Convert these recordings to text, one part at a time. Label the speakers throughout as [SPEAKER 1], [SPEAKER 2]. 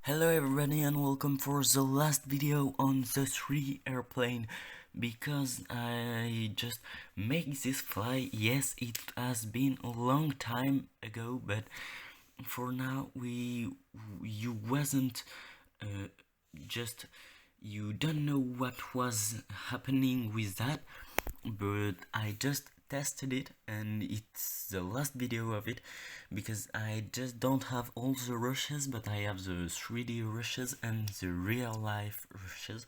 [SPEAKER 1] Hello everybody and welcome for the last video on the 3 airplane, because I just make this fly. Yes, it has been a long time ago, but for now you wasn't just you don't know what was happening with that, but I just tested it and it's the last video of it because I just don't have all the rushes, but I have the 3D rushes and the real life rushes.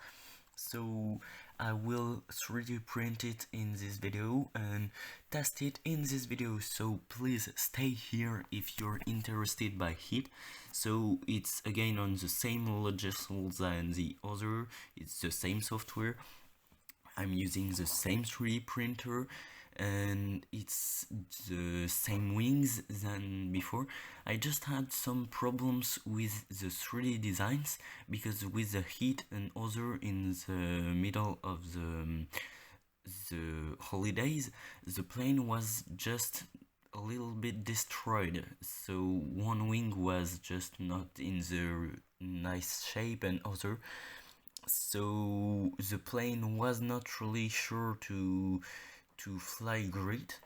[SPEAKER 1] So I will 3D print it in this video and test it in this video, so please stay here if you're interested by it. So it's again on the same logic than the other, it's the same software, I'm using the same 3D printer, and it's the same wings than before. I just had some problems with the 3D designs because with the heat and other in the middle of the holidays, the plane was just a little bit destroyed. So one wing was just not in the nice shape and other, so the plane was not really sure to fly great,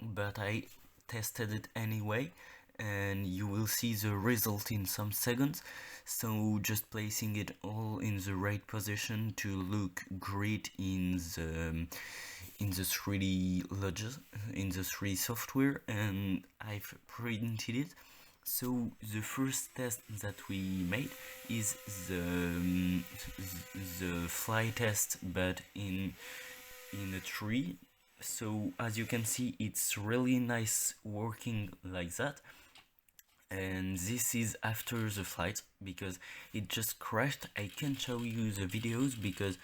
[SPEAKER 1] but I tested it anyway and you will see the result in some seconds. So just placing it all in the right position to look great in the 3D lodges, in the 3D software, and I've printed it. So the first test that we made is the fly test, but in a tree. So as you can see, it's really nice working like that. And this is after the flight because it just crashed. I can't show you the videos because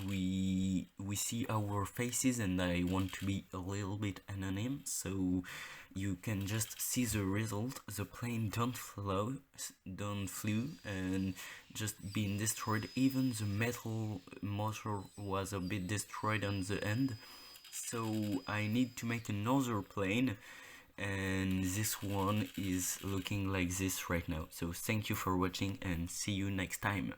[SPEAKER 1] we see our faces and I want to be a little bit anonymous, so you can just see the result. The plane don't flew and just being destroyed. Even the metal motor was a bit destroyed on the end, so I need to make another plane, and this one is looking like this right now. So thank you for watching and see you next time.